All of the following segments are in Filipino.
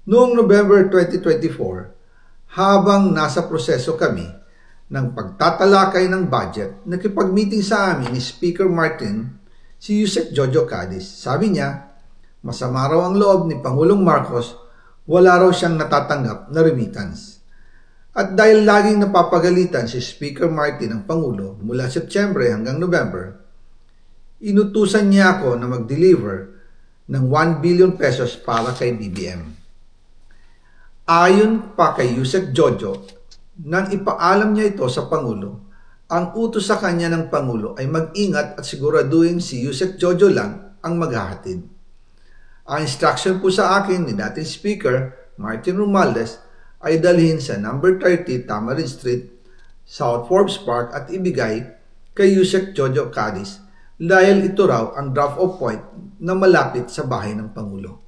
Noong November 2024, habang nasa proseso kami ng pagtatalakay ng budget, nakipag-meeting sa amin ni Speaker Martin si Yusek Jojo Cadiz. Sabi niya, masama raw ang loob ni Pangulong Marcos, wala raw siyang natatanggap na remittance. At dahil laging napapagalitan si Speaker Martin ng Pangulo mula Setyembre hanggang November, inutusan niya ako na mag-deliver ng 1 billion pesos para kay BBM. Ayon pa kay Yusek Jojo, nang ipaalam niya ito sa Pangulo, ang utos sa kanya ng Pangulo ay mag-ingat at siguraduhin si Yusek Jojo lang ang maghahatid. Ang instruction po sa akin ni dating Speaker Martin Romualdez ay dalhin sa number 30 Tamarind Street, South Forbes Park at ibigay kay Yusek Jojo Cadiz dahil ito raw ang drop-off point na malapit sa bahay ng Pangulo.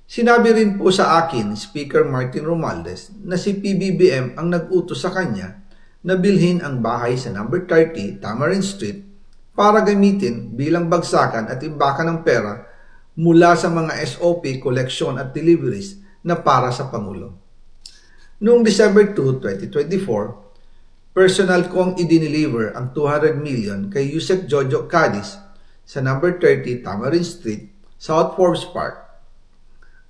Sinabi rin po sa akin ni Speaker Martin Romualdez na si PBBM ang nag-utos sa kanya na bilhin ang bahay sa number 30 Tamarind Street para gamitin bilang bagsakan at imbakan ng pera mula sa mga SOP, collection at deliveries na para sa Pangulo. Noong December 2, 2024, personal kong i-deliver ang 200 million kay Yusek Jojo Cadiz sa number 30 Tamarind Street, South Forbes Park.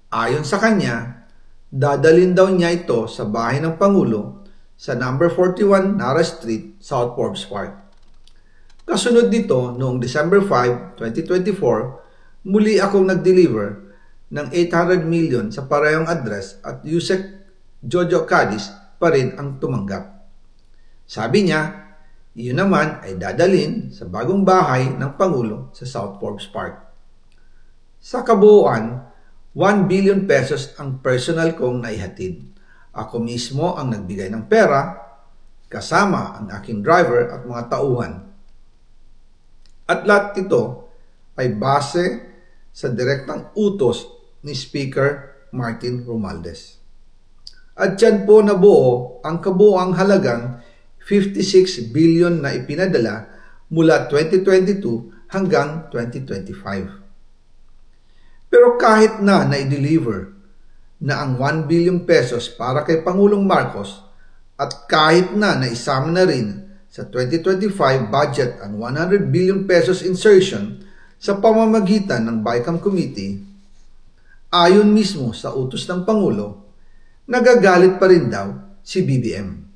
Ayon sa kanya, dadalhin daw niya ito sa bahay ng Pangulo sa number 41 Nara Street, South Forbes Park. Kasunod nito, noong December 5, 2024, muli akong nag-deliver ng 800 million sa parehong address at Yusek Jojo Cadiz pa rin ang tumanggap. Sabi niya, iyon naman ay dadalhin sa bagong bahay ng Pangulo sa South Forbes Park. Sa kabuuan, 1 billion pesos ang personal kong naihatid. Ako mismo ang nagbigay ng pera, kasama ang aking driver at mga tauhan. At lahat ito ay base sa direktang utos ni Speaker Martin Romualdez. At yan po nabuo ang kabuuang halagang 56 billion na ipinadala mula 2022 hanggang 2025. Pero kahit na na-deliver na ang 1 billion pesos para kay Pangulong Marcos at kahit na naisama na rin sa 2025 budget ang 100 billion pesos insertion sa pamamagitan ng BICAM Committee, ayon mismo sa utos ng Pangulo, nagagalit pa rin daw si BBM.